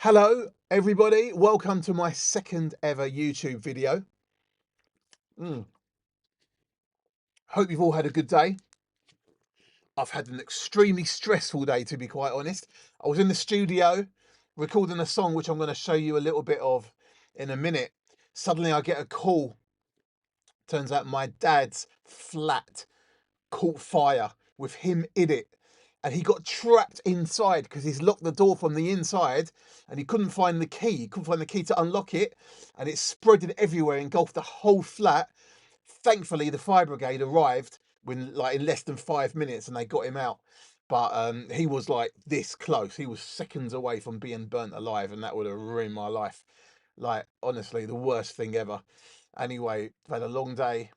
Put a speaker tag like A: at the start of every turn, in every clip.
A: Hello, everybody. Welcome to my second ever YouTube video. Hope you've all had a good day. I've had an extremely stressful day, to be quite honest. I was in the studio recording a song, which I'm going to show you a little bit of in a minute. Suddenly I get a call. Turns out my dad's flat caught fire with him in it. And he got trapped inside because he's locked the door from the inside and he couldn't find the key. He couldn't find the key to unlock it, and it spreaded everywhere, engulfed the whole flat. Thankfully, the fire brigade arrived in less than 5 minutes and they got him out. But he was like this close. He was seconds away from being burnt alive, and that would have ruined my life. Like, honestly, the worst thing ever. Anyway, I've had a long day,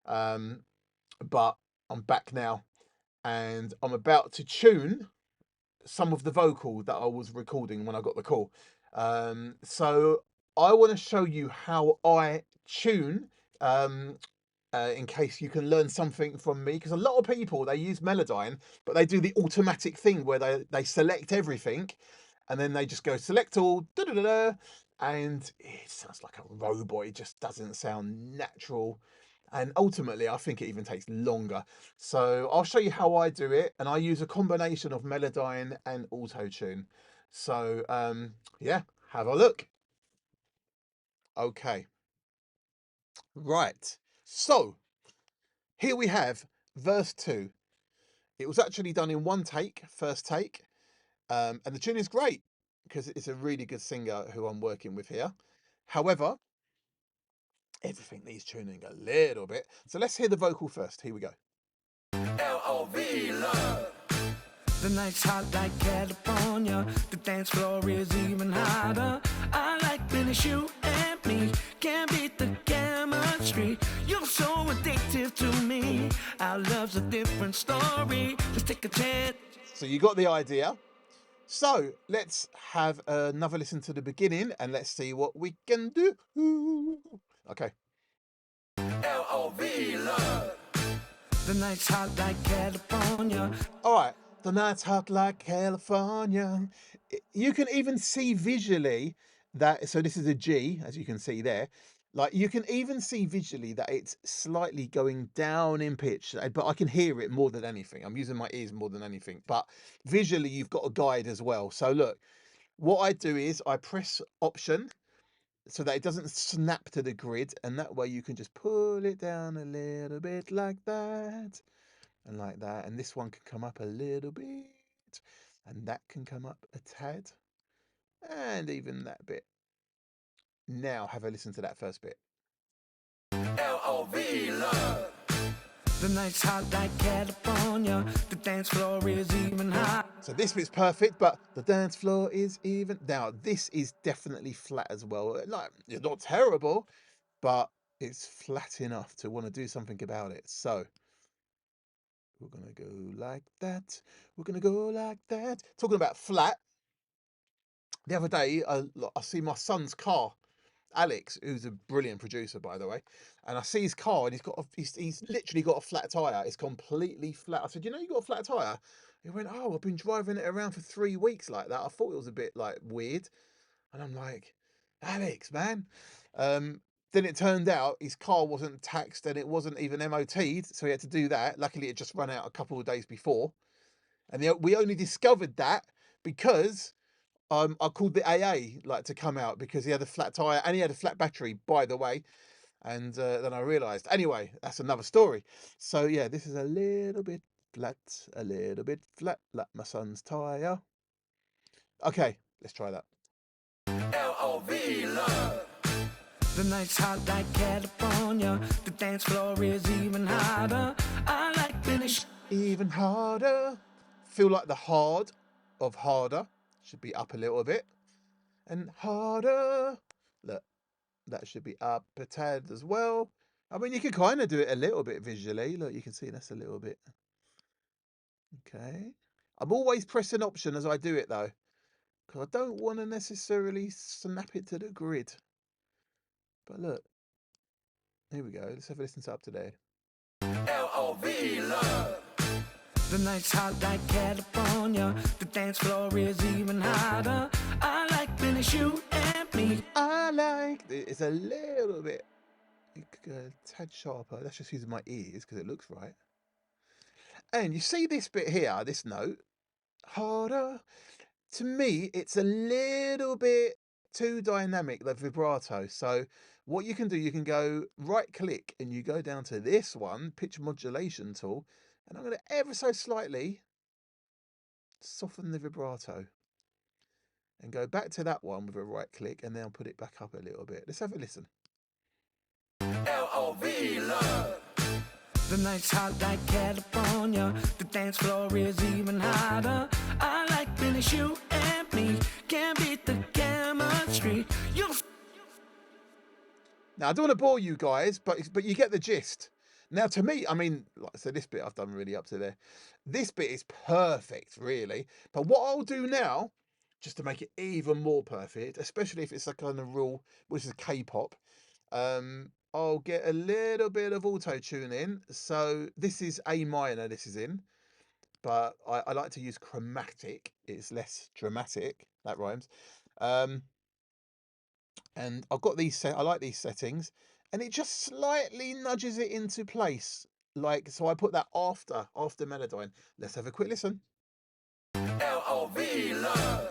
A: but I'm back now and I'm about to tune some of the vocal that I was recording when I got the call. So I want to show you how I tune, in case you can learn something from me, because a lot of people, they use Melodyne, but they do the automatic thing where they select everything and then they just go select all, da, da, da, da, and it sounds like a robot. It just doesn't sound natural. And ultimately, I think it even takes longer. So I'll show you how I do it. And I use a combination of Melodyne and Autotune. So yeah, have a look. Okay. Right. So here we have verse 2. It was actually done in one take, first take. And the tune is great because it's a really good singer who I'm working with here. However, everything needs tuning a little bit. So let's hear the vocal first. Here we go.
B: L-O-V-E, love. The night's hot like California. The dance floor is even hotter. I like when it's you and me. Can't beat the chemistry. You're so addictive to me. Our love's a different story. Let's take a chance.
A: So you got the idea. So let's have another listen to the beginning and let's see what we can do. Okay.
B: L-O-V-E, love. The night's hot like California.
A: All right. The night's hot like California. You can even see visually that, so this is a G, as you can see there. Like, you can even see visually that it's slightly going down in pitch, but I can hear it more than anything. I'm using my ears more than anything, but visually you've got a guide as well. So look, what I do is I press Option so that it doesn't snap to the grid, and that way you can just pull it down a little bit like that and like that, and this one can come up a little bit and that can come up a tad and even that bit. Now have a listen to that first bit.
B: L-O-V-E, love. The night's hot like California. The dance floor is even hot.
A: So this bit's perfect, but the dance floor is even. Now this is definitely flat as well. Like, it's not terrible, but it's flat enough to want to do something about it. So we're gonna go like that. We're gonna go like that. Talking about flat, the other day I see my son's car, Alex, who's a brilliant producer, by the way, and I see his car and he's literally got a flat tire. It's completely flat. I said, you know, you got a flat tire? He went, oh, I've been driving it around for 3 weeks like that. I thought it was a bit like weird, and I'm like, Alex, man. Then it turned out his car wasn't taxed and it wasn't even MOT'd, so he had to do that. Luckily, it just run out a couple of days before, and we only discovered that because I called the AA like to come out because he had a flat tire and he had a flat battery, by the way. And then I realised. Anyway, that's another story. So yeah, this is a little bit flat, like my son's tire. Okay, let's try that.
B: L-O-V-E, love. The night's hot like California. The dance floor is even hotter. I like when it's
A: Even harder. Feel like the hard of harder should be up a little bit, and harder. Look, that should be up a tad as well. I mean, you can kind of do it a little bit visually. Look, you can see that's a little bit. Okay. I'm always pressing Option as I do it though, because I don't want to necessarily snap it to the grid. But look, here we go. Let's have a listen to Up Today.
B: L-O-V-E, love. The night's hot like California. The dance floor is even hotter. I like when finish you and me.
A: I like it's a little bit a tad sharper. That's just using my ears because it looks right. And you see this bit here, this note, harder. To me, it's a little bit too dynamic, the vibrato. So what you can do, you can go right click and you go down to this one, pitch modulation tool, and I'm going to ever so slightly soften the vibrato and go back to that one with a right click and then I'll put it back up a little bit. Let's have a listen.
B: Love. Love. The night's hot like California. The dance floor is even hotter. I like finish you and me. Can't beat the chemistry. You.
A: Now I don't want to bore you guys, but you get the gist. Now to me, I mean, like I said, this bit I've done really up to there. This bit is perfect, really. But what I'll do now, just to make it even more perfect, especially if it's a kind of real, which is K-pop, I'll get a little bit of auto tune in. So this is A minor, this is in, but I like to use chromatic. It's less dramatic. That rhymes. And I've got these set. I like these settings, and it just slightly nudges it into place. Like so, I put that after Melodyne. Let's have a quick listen.
B: Love. Love.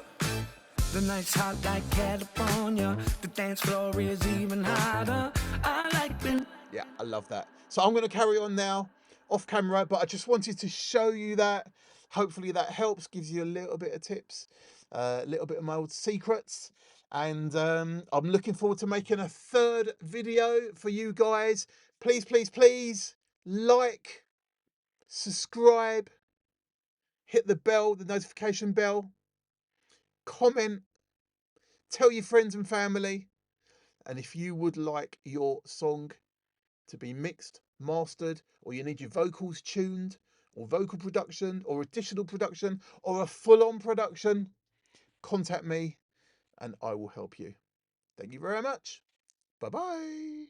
B: The night's hot like California. The dance floor is even hotter. I like being.
A: Yeah, I love that. So I'm going to carry on now off camera, but I just wanted to show you that. Hopefully that helps, gives you a little bit of tips, a little bit of my old secrets. And I'm looking forward to making a third video for you guys. Please, please, please like, subscribe, hit the bell, the notification bell, comment, tell your friends and family. And if you would like your song to be mixed, mastered, or you need your vocals tuned, or vocal production, or additional production, or a full-on production, contact me and I will help you. Thank you very much. Bye-bye.